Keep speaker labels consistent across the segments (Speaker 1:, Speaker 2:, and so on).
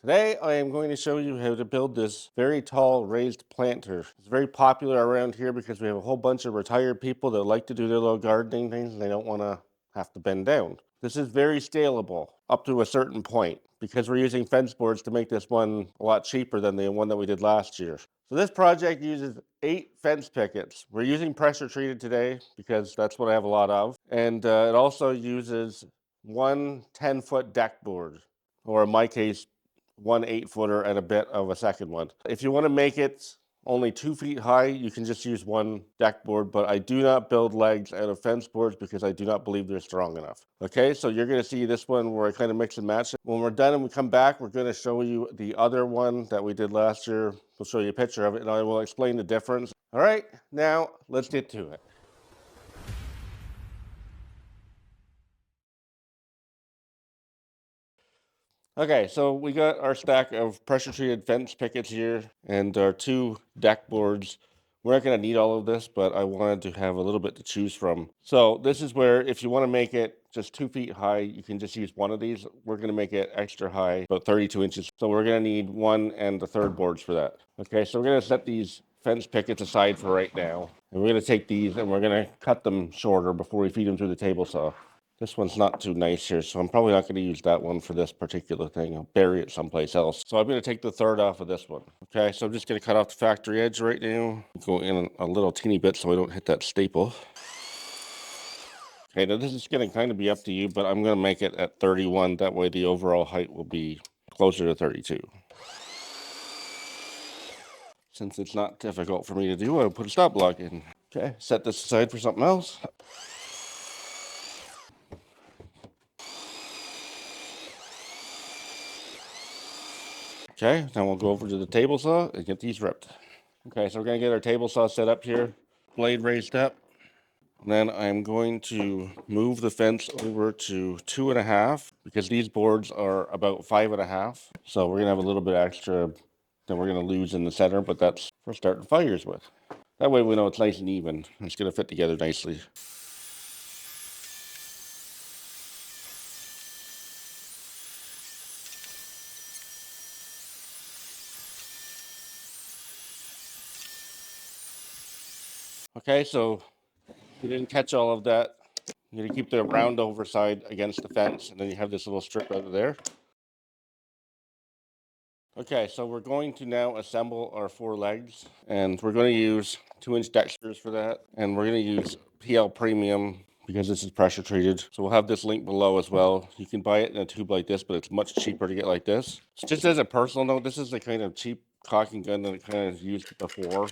Speaker 1: Today I am going to show you how to build this very tall raised planter. It's very popular around here because we have a whole bunch of retired people that like to do their little gardening things and they don't want to have to bend down. This is very scalable up to a certain point because we're using fence boards to make this one a lot cheaper than the one that we did last year. So this project uses 8 fence pickets. We're using pressure treated today because that's what I have a lot of. And it also uses one 10-foot deck board, or in my case, one 8-footer and a bit of a second one. If you want to make it only 2 feet high, you can just use one deck board, but I do not build legs out of fence boards because I do not believe they're strong enough. Okay, so you're going to see this one where I kind of mix and match it. When we're done and we come back, we're going to show you the other one that we did last year. We'll show you a picture of it and I will explain the difference. All right, now let's get to it. Okay, so we got our stack of pressure treated fence pickets here and our 2 deck boards. We're not going to need all of this, but I wanted to have a little bit to choose from. So this is where if you want to make it just 2 feet high, you can just use one of these. We're going to make it extra high, about 32 inches. So we're going to need 1 and the 3rd boards for that. Okay, so we're going to set these fence pickets aside for right now. And we're going to take these and we're going to cut them shorter before we feed them through the table saw. This one's not too nice here, so I'm probably not going to use that one for this particular thing. I'll bury it someplace else. So I'm going to take the 3rd off of this one. Okay, so I'm just going to cut off the factory edge right now. Go in a little teeny bit so I don't hit that staple. Okay, now this is going to kind of be up to you, but I'm going to make it at 31. That way the overall height will be closer to 32. Since it's not difficult for me to do, I'll put a stop block in. Okay, set this aside for something else. Okay, now we'll go over to the table saw and get these ripped. Okay, so we're going to get our table saw set up here, blade raised up. And then I'm going to move the fence over to 2.5 because these boards are about 5.5. So we're going to have a little bit extra that we're going to lose in the center, but that's for starting fires with. That way we know it's nice and even. It's going to fit together nicely. Okay, so you didn't catch all of that. You're going to keep the round over side against the fence, and then you have this little strip out of there. Okay, so we're going to now assemble our 4 legs, and we're going to use 2-inch deck screws for that, and we're going to use PL Premium because this is pressure treated. So we'll have this link below as well. You can buy it in a tube like this, but it's much cheaper to get like this. So just as a personal note, this is the kind of cheap caulking gun that I kind of used before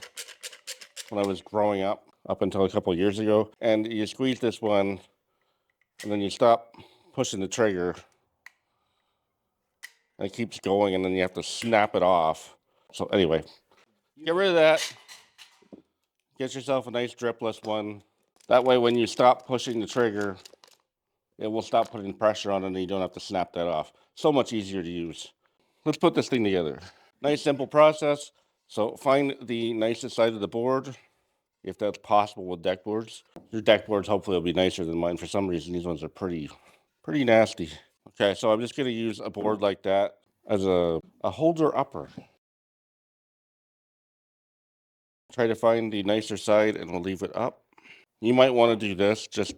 Speaker 1: when I was growing up until a couple of years ago. And you squeeze this one, and then you stop pushing the trigger, and it keeps going, and then you have to snap it off. So anyway, get rid of that. Get yourself a nice dripless one. That way when you stop pushing the trigger, it will stop putting pressure on it and you don't have to snap that off. So much easier to use. Let's put this thing together. Nice simple process. So find the nicest side of the board, if that's possible with deck boards. Your deck boards hopefully will be nicer than mine. For some reason, these ones are pretty nasty. Okay, so I'm just going to use a board like that as a holder upper. Try to find the nicer side and we'll leave it up. You might want to do this just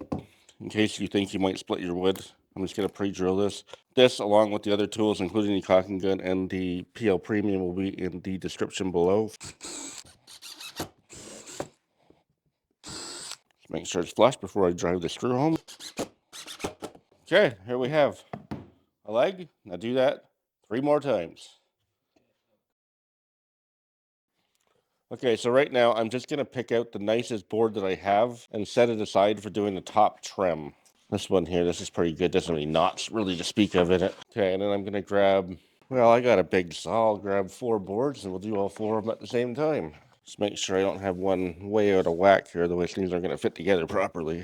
Speaker 1: in case you think you might split your wood. I'm just going to pre-drill this. This, along with the other tools, including the caulking gun and the PL Premium, will be in the description below. Just make sure it's flush before I drive the screw home. Okay, here we have a leg. Now do that 3 more times. Okay, so right now I'm just going to pick out the nicest board that I have and set it aside for doing the top trim. This one here, this is pretty good. Doesn't have any knots really to speak of in it. Okay, and then I'm going to grab, well, I got a big saw. I'll grab 4 boards and we'll do all 4 of them at the same time. Just make sure I don't have one way out of whack here, otherwise things aren't going to fit together properly.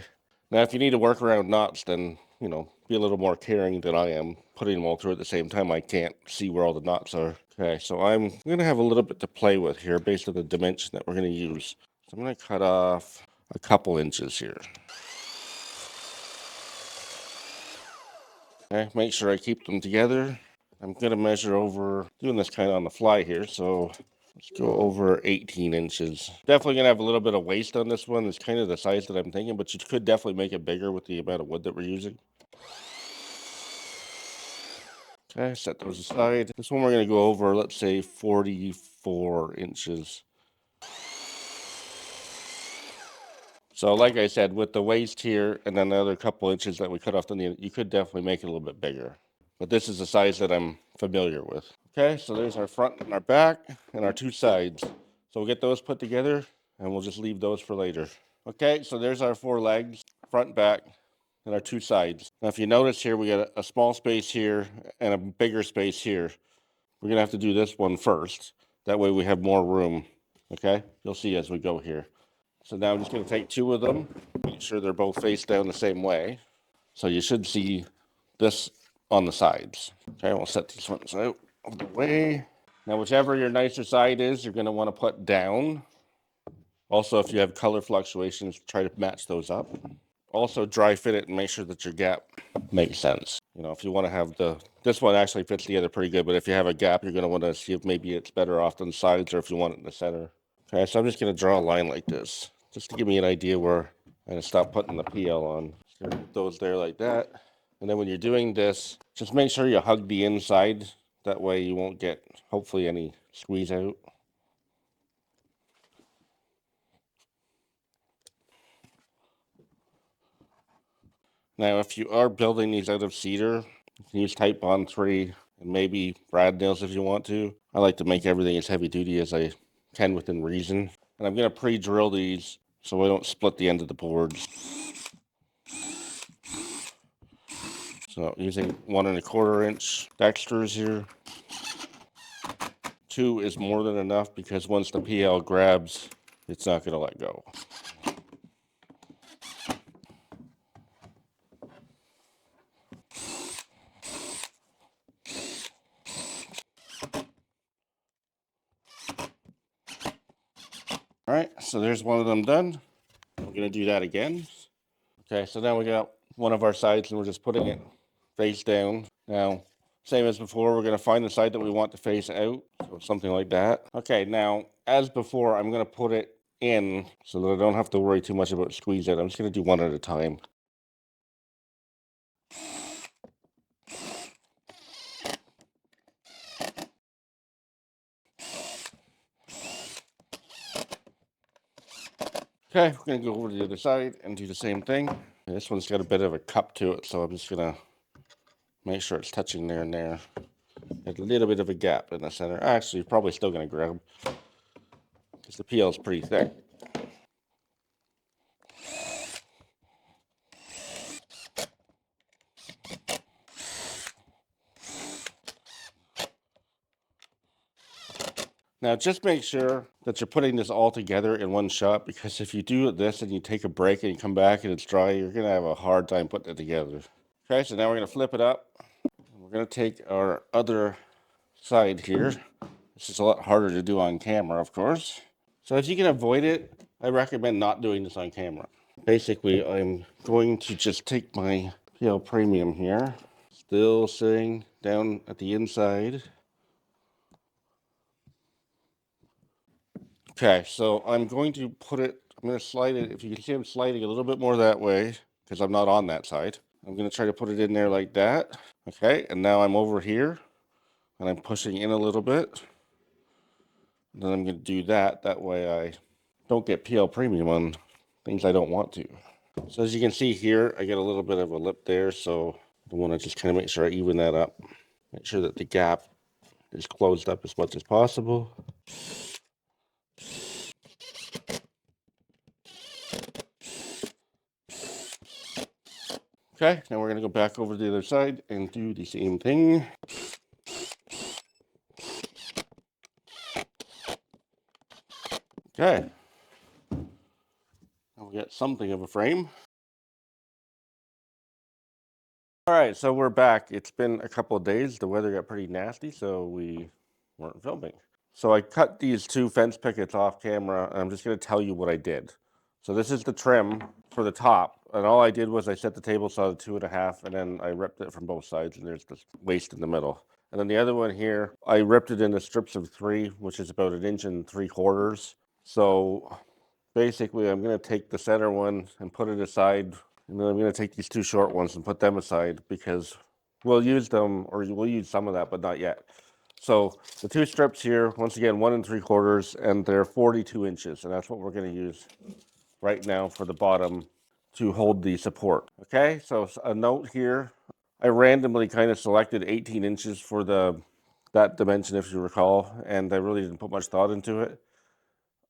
Speaker 1: Now, if you need to work around knots, then, be a little more caring than I am. Putting them all through at the same time, I can't see where all the knots are. Okay, so I'm going to have a little bit to play with here based on the dimension that we're going to use. So I'm going to cut off a couple inches here. Okay, make sure I keep them together. I'm going to measure over, doing this kind of on the fly here, so let's go over 18 inches. Definitely going to have a little bit of waste on this one. It's kind of the size that I'm thinking, but you could definitely make it bigger with the amount of wood that we're using. Okay, set those aside. This one we're going to go over, let's say 44 inches. So like I said, with the waist here and then the other couple inches that we cut off the knee, you could definitely make it a little bit bigger. But this is the size that I'm familiar with. Okay, so there's our front and our back and our two sides. So we'll get those put together and we'll just leave those for later. Okay, so there's our four legs, front, back, and our two sides. Now if you notice here, we got a small space here and a bigger space here. We're gonna have to do this one first. That way we have more room, okay? You'll see as we go here. So now I'm just going to take two of them, make sure they're both face down the same way. So you should see this on the sides. Okay, we'll set these ones out of the way. Now, whichever your nicer side is, you're going to want to put down. Also, if you have color fluctuations, try to match those up. Also, dry fit it and make sure that your gap makes sense. You know, if you want to have this one actually fits together pretty good, but if you have a gap, you're going to want to see if maybe it's better off on the sides or if you want it in the center. Okay, so I'm just going to draw a line like this, just to give me an idea where I'm going to stop putting the PL on. Just going to put those there like that. And then when you're doing this, just make sure you hug the inside. That way you won't get, hopefully, any squeeze out. Now, if you are building these out of cedar, you can use Type Bond 3 and maybe brad nails if you want to. I like to make everything as heavy duty as I can within reason. And I'm going to pre-drill these so I don't split the end of the boards. So using 1 1/4 inch dexters here. 2 is more than enough because once the PL grabs, it's not going to let go. All right, so there's one of them done. We're going to do that again. Okay, so now we got one of our sides and we're just putting it face down. Now, same as before, we're going to find the side that we want to face out, so something like that. Okay, now, as before, I'm going to put it in so that I don't have to worry too much about squeeze out. I'm just going to do one at a time. Okay, we're going to go over to the other side and do the same thing. This one's got a bit of a cup to it, so I'm just going to make sure it's touching there and there. There's a little bit of a gap in the center. Actually, you're probably still going to grab because the PL is pretty thick. Now, just make sure that you're putting this all together in one shot, because if you do this and you take a break and you come back and it's dry, you're going to have a hard time putting it together. Okay, so now we're going to flip it up. We're going to take our other side here. This is a lot harder to do on camera, of course. So if you can avoid it, I recommend not doing this on camera. Basically, I'm going to just take my PL Premium here, still sitting down at the inside. Okay, so I'm going to put it, I'm going to slide it, if you can see I'm sliding a little bit more that way, because I'm not on that side. I'm going to try to put it in there like that. Okay, and now I'm over here, and I'm pushing in a little bit. And then I'm going to do that, that way I don't get PL Premium on things I don't want to. So as you can see here, I get a little bit of a lip there, so I want to just kind of make sure I even that up. Make sure that the gap is closed up as much as possible. Okay, now we're going to go back over to the other side and do the same thing. Okay. Now we got something of a frame. All right, so we're back. It's been a couple of days. The weather got pretty nasty, so we weren't filming. So I cut these two fence pickets off camera, and I'm just going to tell you what I did. So this is the trim for the top, and all I did was I set the table saw to 2.5, and then I ripped it from both sides, and there's this waste in the middle. And then the other one here, I ripped it into strips of 3, which is about 1.75 inches. So basically, I'm going to take the center one and put it aside. And then I'm going to take these 2 short ones and put them aside because we'll use them, or we'll use some of that, but not yet. So the 2 strips here, once again, 1 3/4, and they're 42 inches. And that's what we're going to use right now for the bottom to hold the support. Okay, so a note here. I randomly kind of selected 18 inches for that dimension, if you recall, and I really didn't put much thought into it.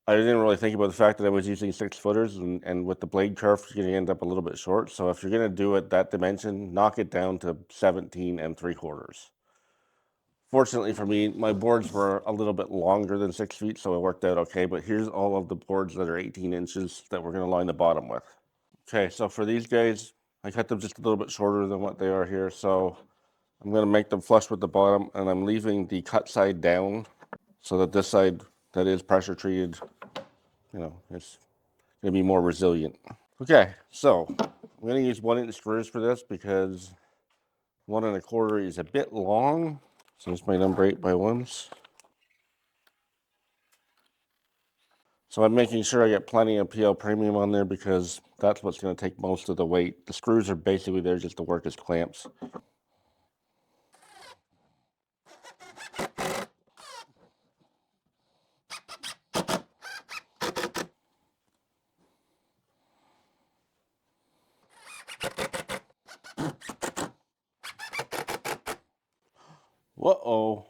Speaker 1: I didn't really think about the fact that I was using 6-footers, and with the blade curve, you're going to end up a little bit short. So if you're going to do it that dimension, knock it down to 17 3/4. Fortunately for me, my boards were a little bit longer than 6 feet, so it worked out okay. But here's all of the boards that are 18 inches that we're going to line the bottom with. Okay, so for these guys, I cut them just a little bit shorter than what they are here. So I'm going to make them flush with the bottom, and I'm leaving the cut side down so that this side that is pressure treated, it's going to be more resilient. Okay, so I'm going to use 1-inch screws for this because 1 1/4 is a bit long. So it's my number 8 by 1s. So I'm making sure I get plenty of PL premium on there because that's what's going to take most of the weight. The screws are basically there just to work as clamps. Whoa.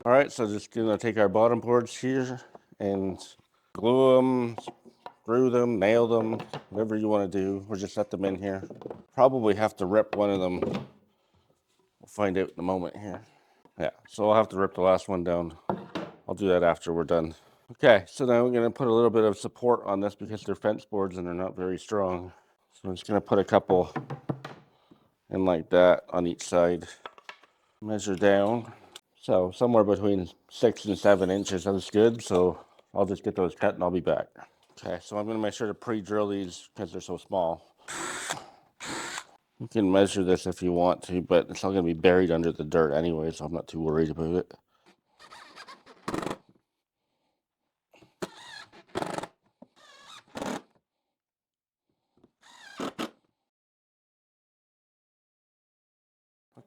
Speaker 1: All right, so just gonna take our bottom boards here and glue them, screw them, nail them, whatever you want to do, or just set them in here. Probably have to rip one of them. We'll find out in a moment here. Yeah, so I'll have to rip the last one down. I'll do that after we're done. Okay, so now we're gonna put a little bit of support on this because they're fence boards and they're not very strong. So I'm just gonna put a couple in like that on each side. Measure down. So somewhere between 6 and 7 inches, that's good. So I'll just get those cut and I'll be back. Okay, so I'm gonna make sure to pre-drill these because they're so small. You can measure this if you want to, but it's not gonna be buried under the dirt anyway, so I'm not too worried about it.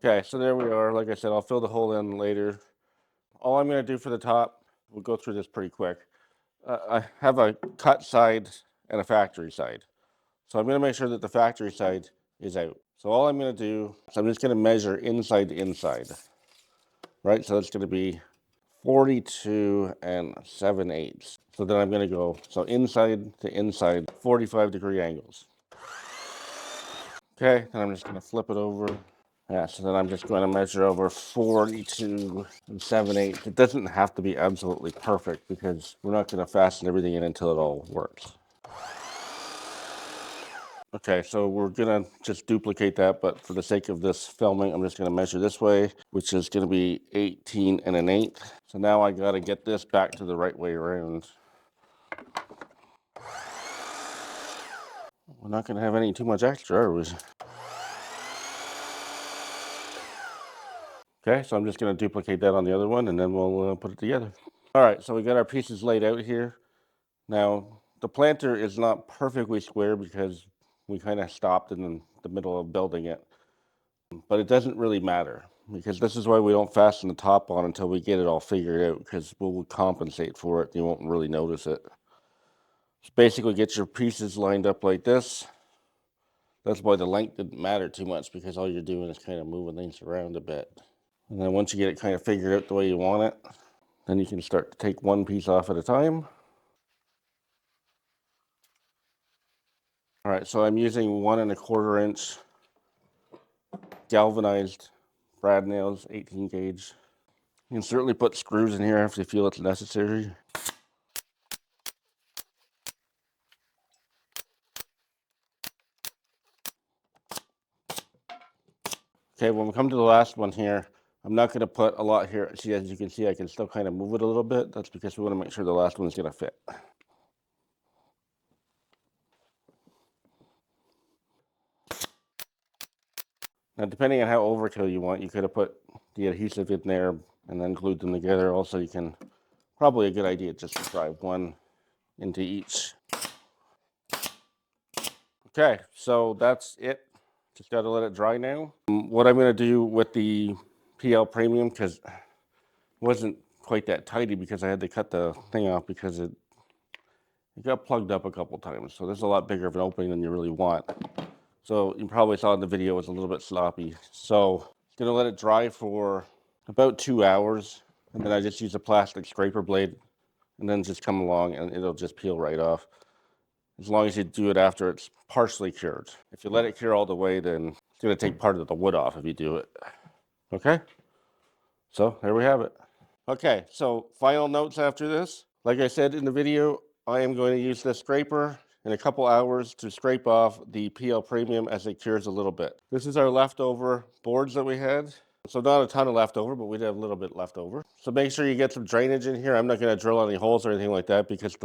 Speaker 1: Okay, so there we are. Like I said, I'll fill the hole in later. All I'm gonna do for the top, we'll go through this pretty quick. I have a cut side and a factory side. So I'm going to make sure that the factory side is out. So all I'm going to do is I'm just going to measure inside to inside, right? So that's going to be 42 7/8. So then I'm going to go, so inside to inside, 45-degree angles. Okay, then I'm just going to flip it over. Yeah, so then I'm just going to measure over 42 7/8. It doesn't have to be absolutely perfect because we're not going to fasten everything in until it all works. Okay, so we're gonna just duplicate that, but for the sake of this filming, I'm just gonna measure this way, which is gonna be 18 1/8. So now I gotta get this back to the right way around. We're not gonna have any too much extra, are we? Okay, so I'm just gonna duplicate that on the other one and then we'll put it together. All right, so we got our pieces laid out here. Now, the planter is not perfectly square because we kind of stopped in the middle of building it. But it doesn't really matter because this is why we don't fasten the top on until we get it all figured out because we'll compensate for it. You won't really notice it. Just basically get your pieces lined up like this. That's why the length didn't matter too much because all you're doing is kind of moving things around a bit. And then once you get it kind of figured out the way you want it, then you can start to take one piece off at a time. All right, so I'm using 1 1/4 inch galvanized brad nails, 18 gauge. You can certainly put screws in here if you feel it's necessary. Okay, when we come to the last one here, I'm not going to put a lot here. See, as you can see, I can still kind of move it a little bit. That's because we want to make sure the last one is going to fit. Now, depending on how overkill you want, you could have put the adhesive in there and then glued them together. Also, you can, probably a good idea just to drive one into each. Okay, so that's it. Just got to let it dry now. What I'm going to do with the PL Premium, because it wasn't quite that tidy because I had to cut the thing off because it got plugged up a couple times. So this is a lot bigger of an opening than you really want. So you probably saw in the video it was a little bit sloppy. So I'm going to let it dry for about 2 hours. And then I just use a plastic scraper blade and then just come along and it'll just peel right off. As long as you do it after it's partially cured. If you let it cure all the way, then it's going to take part of the wood off if you do it. Okay? So there we have it. Okay, so final notes after this. Like I said in the video, I am going to use this scraper in a couple hours to scrape off the PL Premium as it cures a little bit. This is our leftover boards that we had. So not a ton of leftover, but we did have a little bit left over. So make sure you get some drainage in here. I'm not going to drill any holes or anything like that because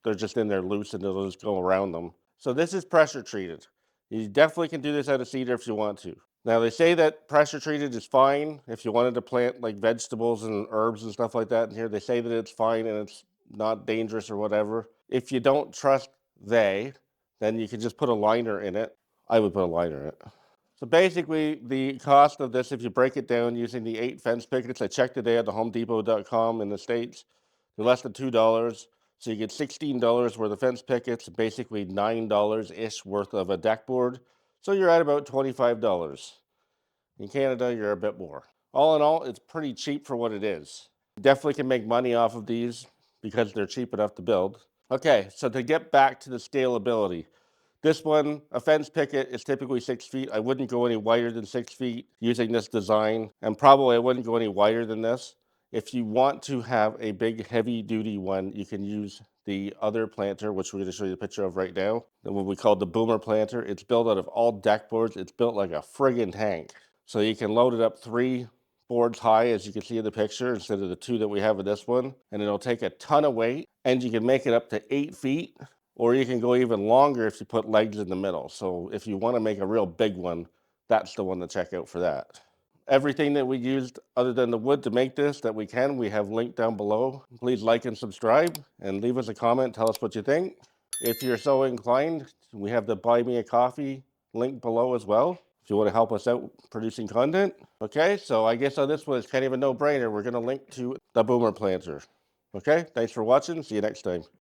Speaker 1: they're just in there loose and they'll just go around them. So this is pressure treated. You definitely can do this out of cedar if you want to. Now they say that pressure treated is fine if you wanted to plant like vegetables and herbs and stuff like that in here. They say that it's fine and it's not dangerous or whatever. If you don't trust then you can just put a liner in it. I would put a liner in it. So basically, the cost of this, if you break it down using the 8 fence pickets, I checked today at the HomeDepot.com in the States, they're less than $2. So you get $16 worth of fence pickets, basically $9-ish worth of a deck board. So you're at about $25. In Canada, you're a bit more. All in all, it's pretty cheap for what it is. You definitely can make money off of these because they're cheap enough to build. Okay, so to get back to the scalability. This one, a fence picket, is typically 6 feet. I wouldn't go any wider than 6 feet using this design, and probably I wouldn't go any wider than this. If you want to have a big heavy-duty one, you can use the other planter, which we're going to show you a picture of right now, what we call the boomer planter. It's built out of all deck boards. It's built like a friggin' tank. So you can load it up 3 boards high, as you can see in the picture, instead of the 2 that we have in this one, and it'll take a ton of weight, and you can make it up to 8 feet. Or you can go even longer if you put legs in the middle. So if you want to make a real big one, that's the one to check out for that. Everything that we used other than the wood to make this that we have linked down below. Please like and subscribe and leave us a comment. Tell us what you think. If you're so inclined, we have the Buy Me a Coffee link below as well if you want to help us out producing content. Okay, so I guess on this one, it's kind of a no-brainer. We're going to link to the boomer planter. Okay, thanks for watching. See you next time.